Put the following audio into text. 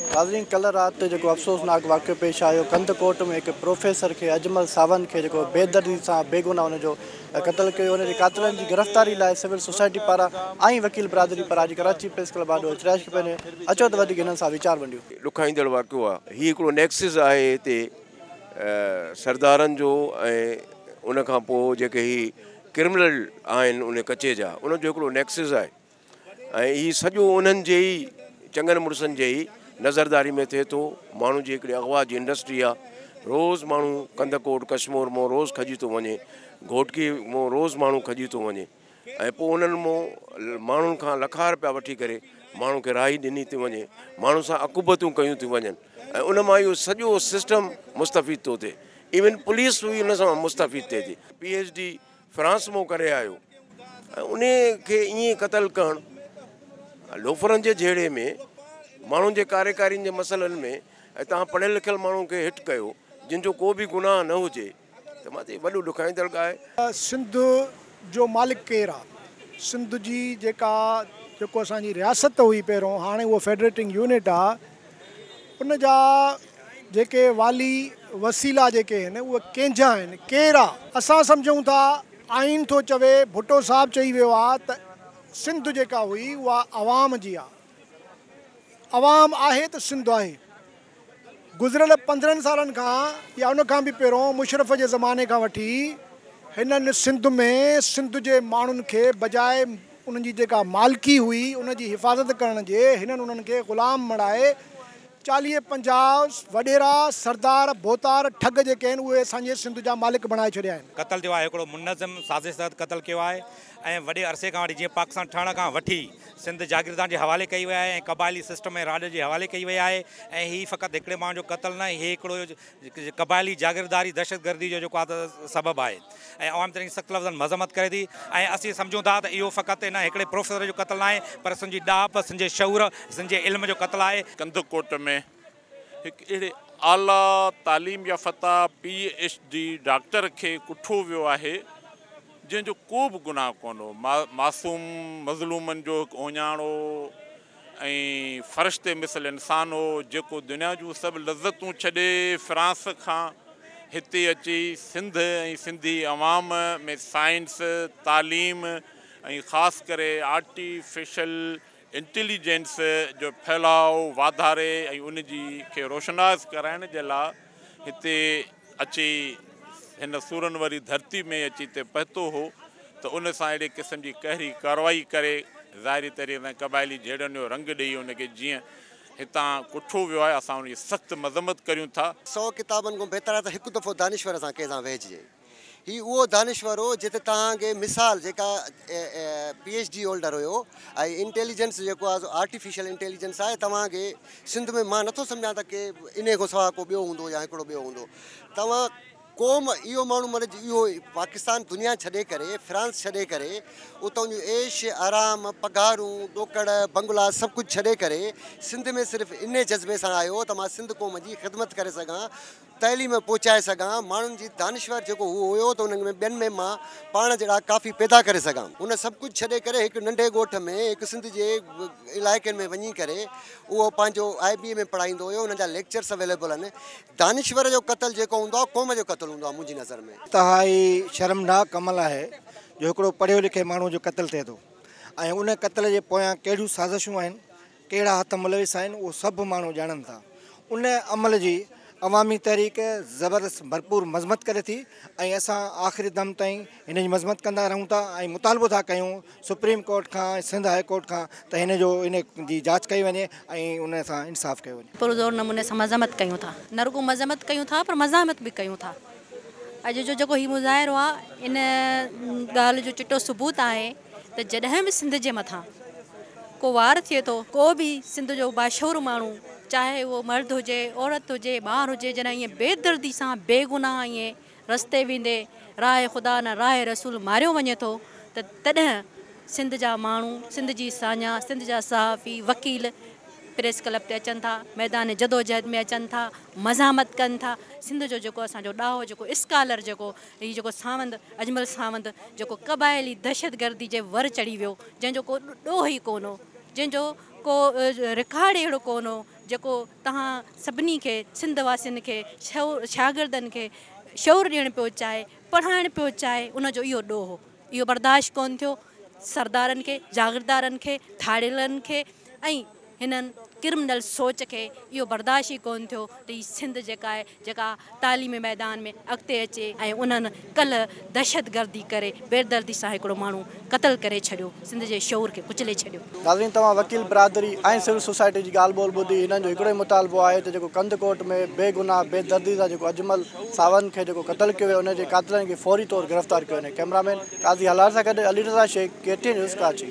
नाज़रीन, कल रात जो अफ़सोसनाक वाक़ियो पेश आयो कंदकोट में एक प्रोफेसर के अजमल सावंत के जो बेदर्दी से बेगुनाह उनजो क़त्ल किया। उन कातिलन की गिरफ़्तारी लाइ सिविल सोसाइटी पारा आई वकील बरादरी पर आज कराची प्रेस क्लब आडो इचराज के पहले अचो तो वधीक हिननि सां वीचार वंडियो। ॾुखाईंदड़ वाक़ियो आहे। हीउ हिकिड़ो नेक्सिस आहे हिते सरदारनि जो ऐं उन खां पोइ जेके ही क्रिमिनल आहिनि उन कचे जा, उनजो हिकिड़ो नेक्सिस आहे ऐं हीउ सॼो उन्हनि जे ई चङनि मुड़ुसनि जे ई नज़रदारी में थिए थो। माण्हू जी हिकिड़ी अगवा जी इंडस्ट्री आहे। रोज़ु माण्हू कंदकोट कश्मीर मां रोज़ु खजी थो वञे, घोटकी मां रोज़ु माण्हू खजी थो वञे ऐं पोइ उन्हनि मां माण्हुनि खां लखा रुपया वठी करे माण्हू खे राही ॾिनी थी वञे, माण्हू सां अकुबतूं कयूं थियूं वञनि ऐं उन मां इहो सॼो सिस्टम मुस्तफ़ीद थो थिए। इवन पुलिस बि उन सां मुस्तफ़ीद थिए थी। PhD फ्रांस मां करे आयो ऐं उन खे ईअं क़तलु करणु लोफरनि जे जहिड़े में माण्हुनि जे कार्यकारियुनि जे मसइलनि में ऐं तव्हां पढ़ियल लिखियल माण्हू खे हिट कयो जिन जो को बि गुनाह न हुजे त मां वॾो ॾुखाईंदड़ आहे। सिंध जो मालिक केरु आहे? सिंध जी जेको असांजी रियासत हुई पहिरों, हाणे उहो फेडरेटिंग यूनिट आहे, उन जा जेके वाली वसीला जेके आहिनि उहे कंहिंजा आहिनि, केरु आहे? असां सम्झूं था आइन थो चवे, भुट्टो साहब चई वियो आहे त सिंध जेका हुई उहा अवाम जी आहे। अवाम आहे त सिंध आहे। गुज़िरियल 15 सालनि खां या उन खां बि पहिरों मुशरफ़ जे ज़माने खां वठी हिननि सिंध में सिंध जे माण्हुनि खे बजाए उन्हनि जी जेका मालिकी हुई उन जी हिफ़ाज़त करण जे हिननि उन्हनि खे ग़ुलाम बणाए 40-50 वॾेरा सरदार बोतार ठग जेके आहिनि उहे असांजे सिंध जा मालिक बणाए छॾिया आहिनि। क़तल जो आहे हिकिड़ो मुनज़म साज़िश तहत क़तल कयो आहे ऐं वॾे अरसे खां वठी जीअं पाकिस्तान ठहण खां वठी सिंध जागीरदार जे हवाले कई वई आहे ऐं क़बाइली सिस्टम ऐं राॼ जे हवाले कई वई आहे ऐं हीअ फ़क़ति हिकिड़े माण्हू जो क़तल न, हीअ हिकिड़ो क़बाइली जागीरदारी दहशतगर्दी जो जेको आहे त सबबु आहे ऐं आवाम तरीक़े सख़्तु लफ़्ज़नि मज़म्मत करे थी ऐं असीं सम्झूं था त इहो फ़क़ति हिन हिकिड़े प्रोफेसर जो क़तल न आहे पर सिंधी ॾाप, सिंधे शऊर, सिंधे इल्म जो क़तल आहे। कंदकोट में हिकु अहिड़े आला तालीम याफ़्ता PhD डॉक्टर खे कुठो वियो आहे जंहिंजो को बि गुनाह कोन हो। मासूम मज़लूमनि जो हिकु ओञाणो ऐं फ़र्श ते मिसल इंसानु हो जेको दुनिया जूं सभु लज़तूं छॾे फ्रांस खां हिते अची सिंध ऐं सिंधी अवाम में साइंस तालीम ऐं ख़ासि करे आर्टिफिशल इंटेलिजेंस जो फैलाव वाधारे ऐं उन जी खे रोशनास कराइण जे लाइ हिते अची हिन सूरनि वारी धरती में अची हिते पहुतो हो त उन सां अहिड़े क़िस्म जी कहिड़ी कार्रवाई करे ज़ाहिरी तरीक़े सां क़बाइली जहिड़नि जो रंग ॾेई उनखे जीअं हितां कुठो वियो आहे असां उनजी सख़्तु मज़म्मत करियूं था। 100 किताबनि खां बहितर आहे त हिकु दफ़ो दानिश्वर सां कंहिंसां वेहिजिजे। ही उहो दानिश्वर हो जिते तव्हांखे मिसाल जेका PhD होल्डर हुयो ऐं इंटेलिजेंस जेको आहे आर्टिफिशियल इंटेलिजेंस आहे तव्हांखे सिंध में मां नथो सम्झां त की इन खां सवाइ को ॿियो हूंदो या हिकिड़ो ॿियो हूंदो। तव्हां क़ौम इहो माण्हू मतिलबु इहो पाकिस्तान दुनिया छॾे करे फ्रांस छॾे करे उतां जूं ऐश आराम पघारूं ॾोकड़ बंगला सभु कुझु छॾे करे सिंध में सिर्फ़ु इन जज़्बे सां आयो त मां सिंध क़ौम जी ख़िदमत करे सघां, तइलीम पहुचाए सघां, माण्हुनि जी दानिश्वर जेको उहो हुयो त उन में ॿियनि में मां पाण जहिड़ा काफ़ी पैदा करे सघां। उन सभु कुझु छॾे करे हिकु नंढे ॻोठ में हिकु सिंध जे इलाइक़नि में वञी करे उहो पंहिंजो IB में पढ़ाईंदो हुयो, उन जा लेक्चर्स अवेलेबल आहिनि। दानिश्वर जो क़तल जेको हूंदो आहे क़ौम जो क़तल हूंदो आहे मुंहिंजी नज़र में। इंतिहाई शर्मनाक अमल आहे जो हिकिड़ो पढ़ियो लिखे माण्हू जो क़तल थिए थो ऐं उन क़तल जे पोयां कहिड़ियूं साज़िशूं आहिनि, कहिड़ा हथ मुलविस आहिनि, उहो सभु माण्हू ॼाणनि था। उन अमल जी अवामी तहरीक ज़बरदस्त भरपूर मज़म्मत करे थी ऐं असां आख़िरी दम ताईं हिन जी मज़म्मत कंदा रहूं था ऐं मुतालबो था कयूं सुप्रीम कोर्ट खां सिंध हाई कोर्ट खां त हिन जी जांच कई वञे ऐं उन सां इंसाफ़ कयो वञे। पुरज़ोर नमूने सां मज़म्मत कयूं था, न रुगो मज़म्मत कयूं था पर मज़ामत बि कयूं था। अॼु जो जेको हीउ मुज़ाहिरो आहे इन ॻाल्हि जो चिटो सबूत आहे त जॾहिं बि सिंध जे मथां को वार थिए थो, को बि सिंध जो बाशूर माण्हू चाहे वो मर्द हुजे औरत हुजे ॿार हुजे जॾहिं ईअं बेदर्दी सां बेगुनाह ईअं रस्ते वेंदे राह ख़ुदा न राह रसूल मारियो वञे थो त तॾहिं सिंध जा माण्हू, सिंध जी साञा, सिंध जा सहाफ़ी वकील प्रेस क्लब ते अचनि था, मैदान जदोजहद में अचनि था, मज़ामत कनि था। सिंध जो जेको असांजो ॾाहो जेको स्कॉलर जेको हीउ जेको सावंत अजमल सावंत जेको क़बाइली दहशतगर्दी जे वर चढ़ी वियो, जंहिंजो को ॾोह ई कोन हो, जंहिंजो को रिकॉर्ड अहिड़ो कोन हो जेको तव्हां सभिनी खे सिंध वासियुनि खे शागिर्दनि खे शौर ॾियणु पियो चाहे पढ़ाइणु पियो चाहे उनजो इहो ॾोह हो इहो बर्दाश्त कोन थियो सरदारनि खे जागीरदारनि खे थाड़ियलनि खे ऐं हिननि क्रिमिनल सोच खे इहो बर्दाश्त ई कोन थियो त हीअ सिंध जेका आहे जेका तालीमी मैदान में अॻिते अचे ऐं उन्हनि कल्ह दहशतगर्दी करे बेदर्दी सां हिकिड़ो माण्हू क़तल करे छॾियो सिंध जे शौर खे कुचले छॾियो। नाज़रीन तव्हां वकील बिरादरी ऐं सिविल सोसाइटी जी ॻाल्हि ॿोल ॿुधी हिननि जो हिकिड़ो ई मुतालबो आहे त जेको कंदकोट में बेगुनाह बेदर्दी सां जेको अजमल सावंत खे जेको क़तल कयो वियो उनजे कातिलनि खे फौरी तौरु गिरफ़्तार कयो वञे। कैमरामैन काज़ी हलार सां गॾु अली रज़ा शेख KTN न्यूज़ कराची।